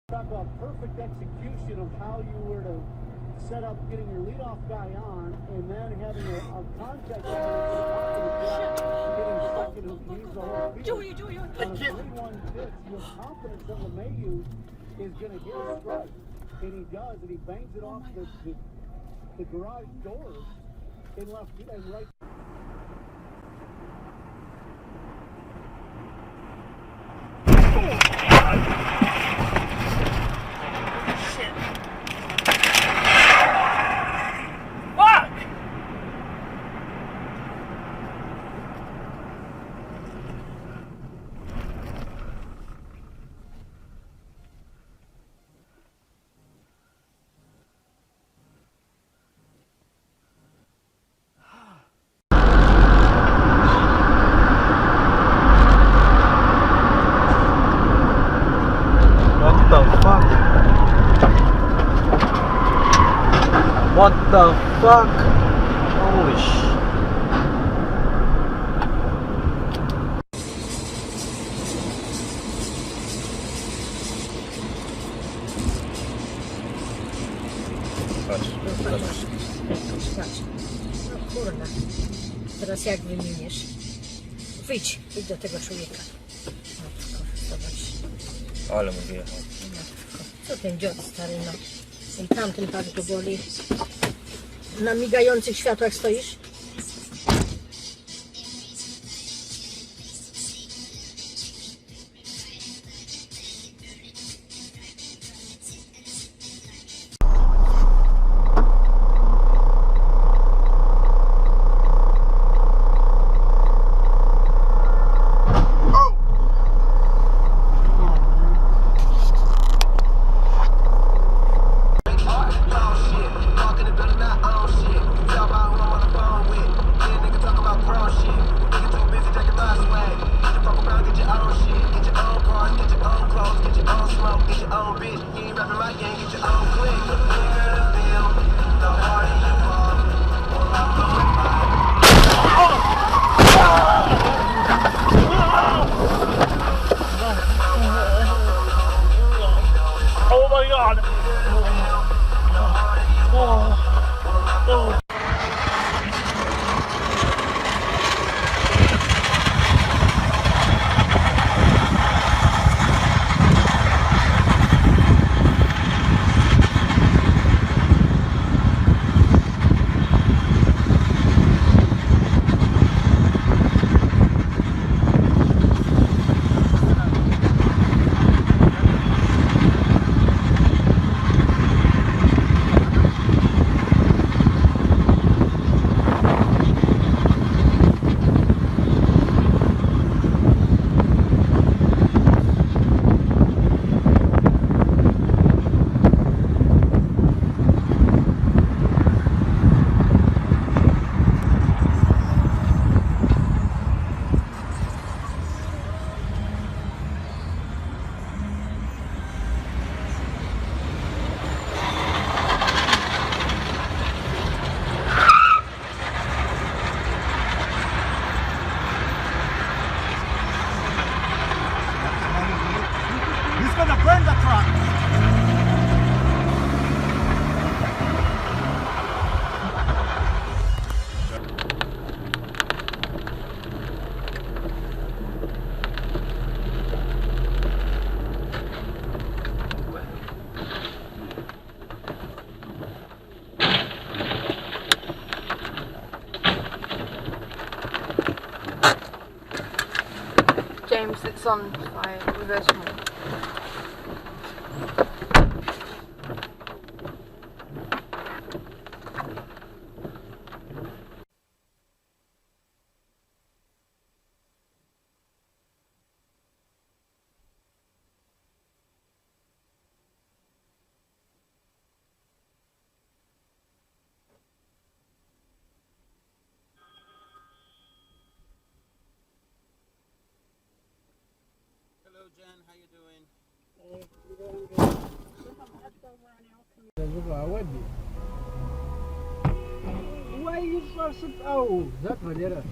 Talk about perfect execution of how you were to set up getting your leadoff guy on, and then having a contact getting second who needs the whole field. On a 3-1 pitch, you have confidence that LeMahieu is going to hit a strike, and he does, and he bangs it off the garage doors in left and right. What the fuck? Holy sh... Patrz. No kurna. Teraz jak wymieniesz? Wyjdź do tego człowieka. Matko, zobacz. Ale mu wyjechał. Matko, co ten dziad stary, no. I tamten tak go boli. Na migających światłach stoisz? James, it's on fire. Reverse mode. Hello Jen, how you doing? Why you so oh, that maneira.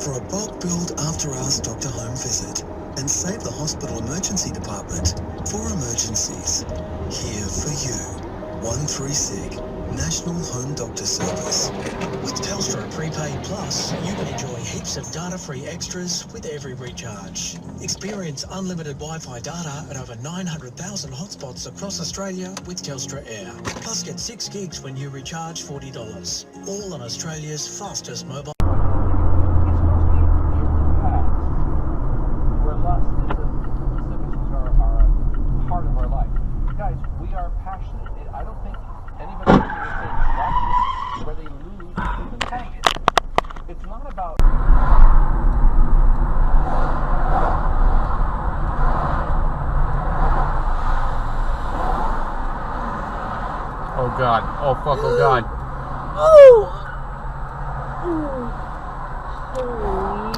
for a bulk billed after-hours doctor home visit and save the hospital emergency department for emergencies. Here for you. 136 National Home Doctor Service. With Telstra Prepaid Plus, you can enjoy heaps of data-free extras with every recharge. Experience unlimited Wi-Fi data at over 900,000 hotspots across Australia with Telstra Air. Plus get 6 gigs when you recharge $40. All on Australia's fastest mobile. Where lust is a specifics are a part of our life. Guys, we are passionate. I don't think anybody understands that where they lose the tank. It's not about. Oh god. Oh fuck, oh god. Oh! Holy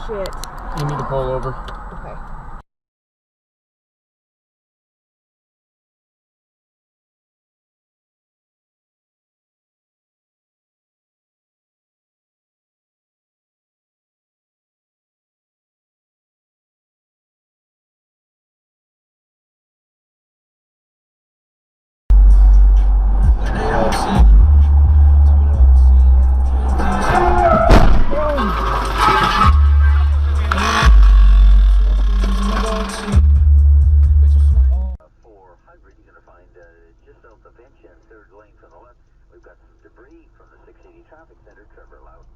shit. You need to pull over. Okay.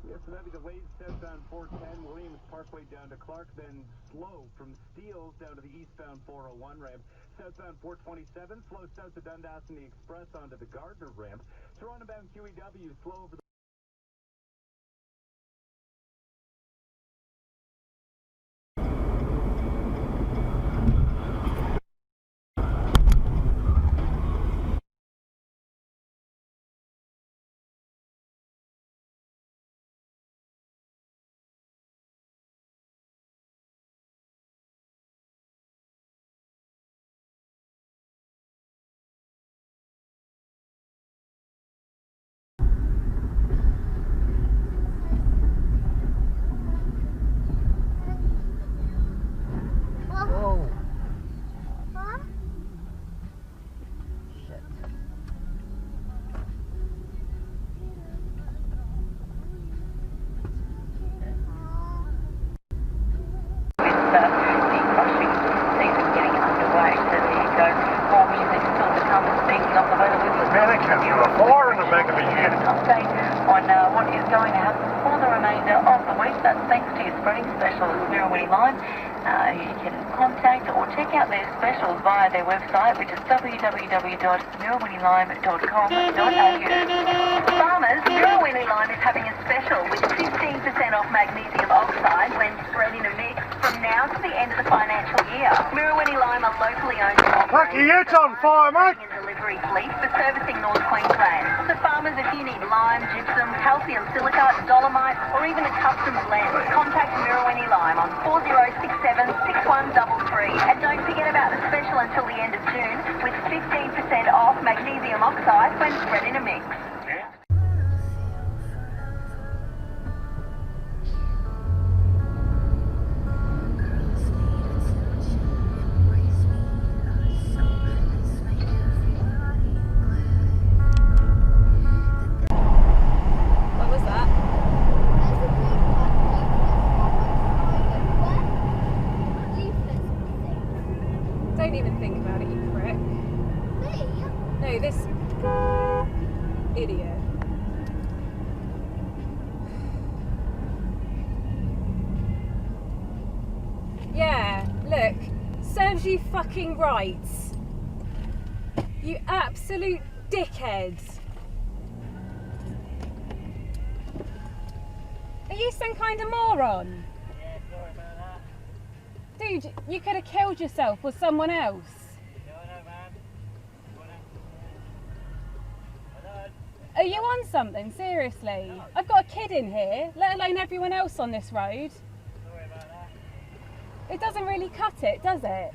Yes, so that'd be delayed southbound 410, Williams Parkway down to Clark, then slow from Steeles down to the eastbound 401 ramp. Southbound 427, slow south to Dundas and the Express onto the Gardner ramp. Toronto-bound QEW, slow over the on what is going to happen for the remainder of the week. That's thanks to your spreading specialist, Mirror Lime. You can contact or check out their specials via their website, which is www.mirrorlime.com.au. Farmers, Mirror Lime is having a special with 15% off magnesium oxide when spread in a mix from now to the end of the financial year. Mirror Lime are locally owned and operated on fire, mate. And delivery fleet for servicing North Queensland. So farmers, if you need lime, gypsum, calcium silicate, dolomite, or even a custom blend, contact Mirror Lime on 4067-6133. And don't forget about the special until the end of June with 15% off magnesium oxide when spread in a mix. Don't even think about it, you prick. Me? No, this idiot. Yeah, look, serves you fucking right. You absolute dickhead. Are you some kind of moron? Yeah, sorry about that. Dude, you could have killed yourself or someone else. No, man. Are you on something? Seriously? No. I've got a kid in here, let alone everyone else on this road. Sorry about that. It doesn't really cut it, does it?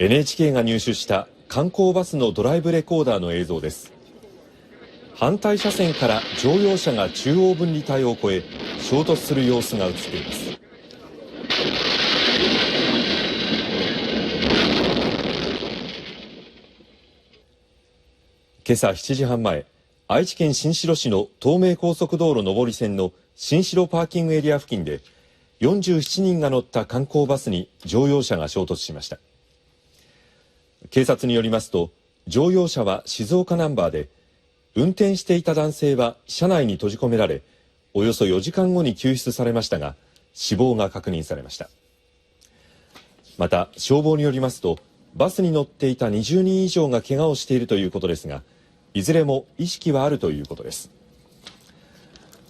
NHK が入手した観光バスのドライブレコーダーの映像です。反対車線から乗用車が中央分離帯を越え衝突する様子が映っています。今朝7時半前、愛知県新城市の東名高速道路上り線の新城パーキングエリア付近で47人が乗った観光バスに乗用車が衝突しました。警察によりますと、乗用車は静岡ナンバーで、運転していた男性は車内に閉じ込められ、およそ4時間後に救出されましたが、死亡が確認されました。また、消防によりますと、バスに乗っていた20人以上が怪我をしているということですが、いずれも意識はあるということです。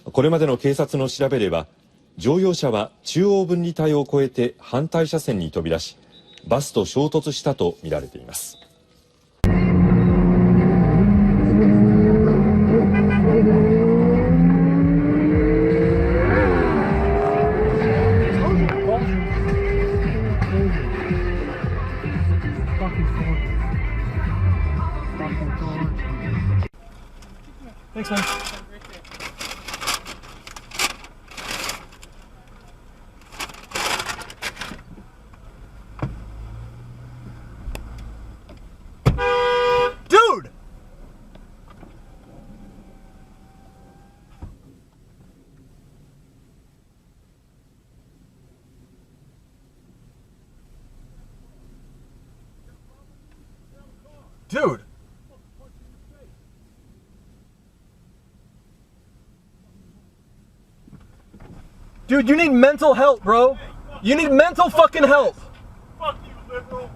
これまでの警察の調べでは、乗用車は中央分離帯を越えて反対車線に飛び出し、バスと衝突したとみられています。Thanks, man. Dude! Dude! Dude, you need mental help, bro. You need mental fucking help. Fuck you, liberal.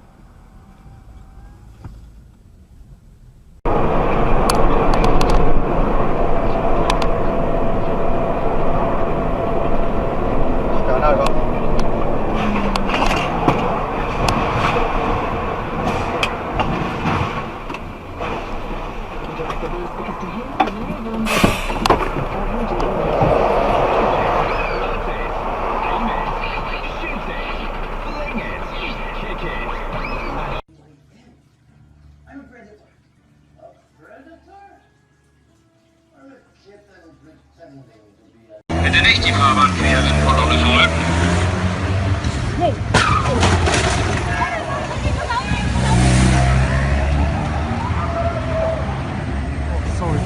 Bitte nicht die Fahrbahn queren, voll zurück. Sorry.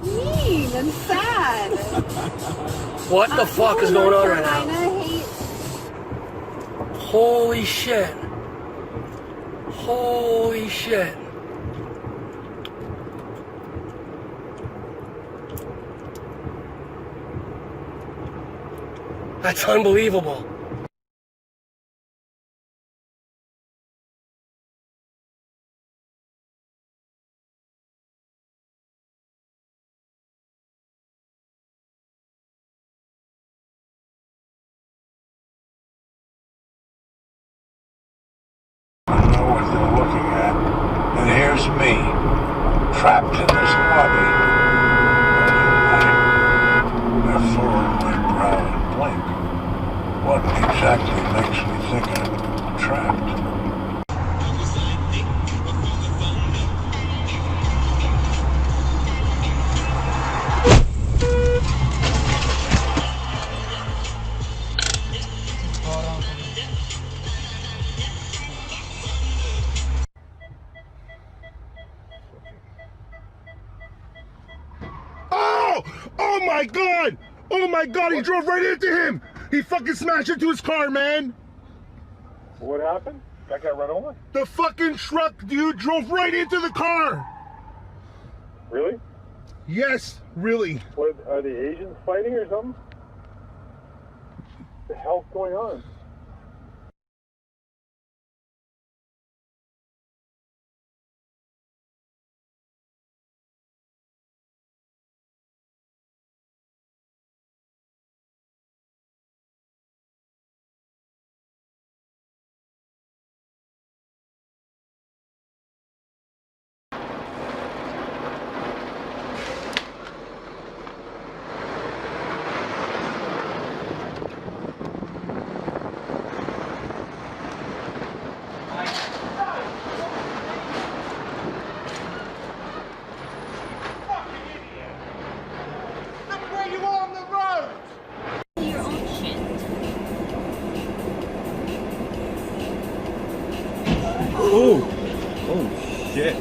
Mean and sad. What the fuck is going on right now? Carolina hates. Holy shit. Holy shit. That's unbelievable. I know what you're looking at, and here's me, trapped in this lobby. I furrow my brow and blink. What exactly makes me think I'm trapped? Oh my god! Oh my god, he drove right into him! He fucking smashed into his car, man! What happened? That got run over? The fucking truck, dude, drove right into the car! Really? Yes, really. What, are the Asians fighting or something? What the hell's going on? Oh! Oh, shit.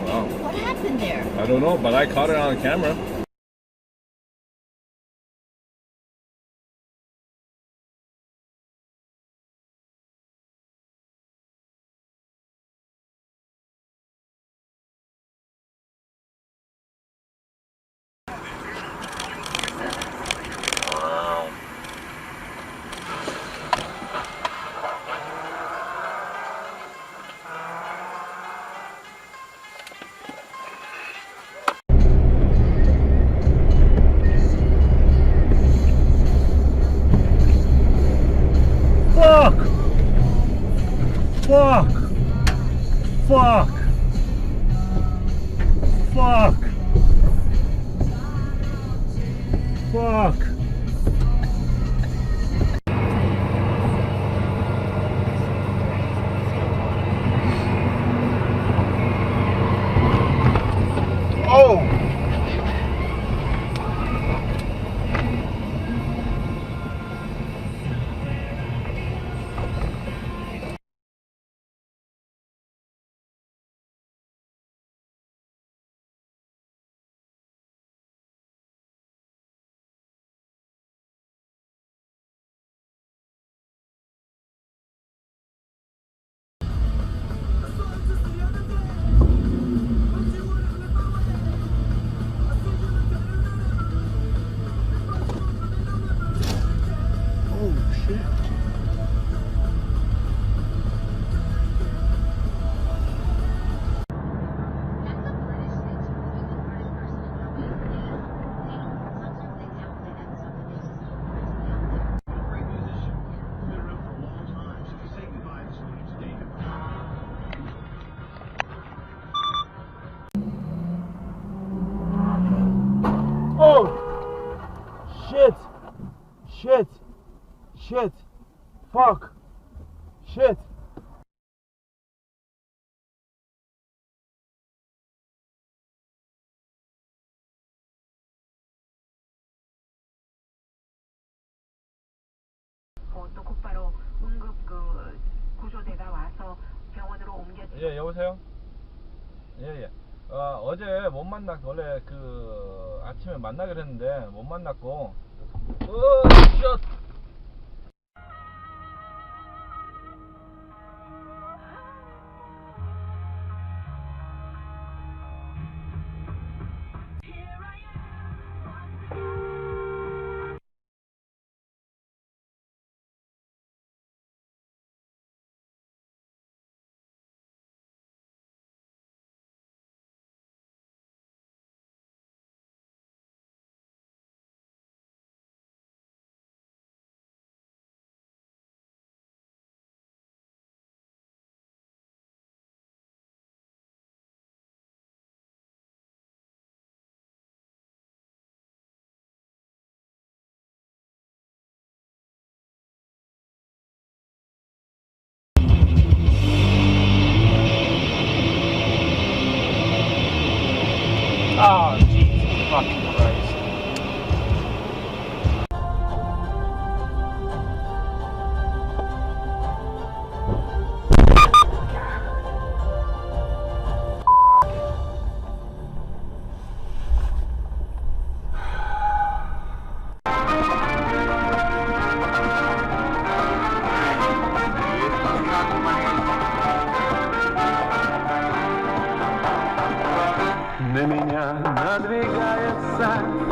Wow. What happened there? I don't know, but I caught it on camera. Fuck! Fuck! Fuck! Fuck! Fuck! Oh! Oh! Shit! Shit! Shit! Fuck! Shit! 또 곧바로 응급 구조대가 와서 병원으로 옮겼죠. 예, 여보세요? 예, 예. 어제 못 원래 아침에 만나기로 했는데 못 만났고. 샷! Oh, Jesus fucking Christ. На меня надвигается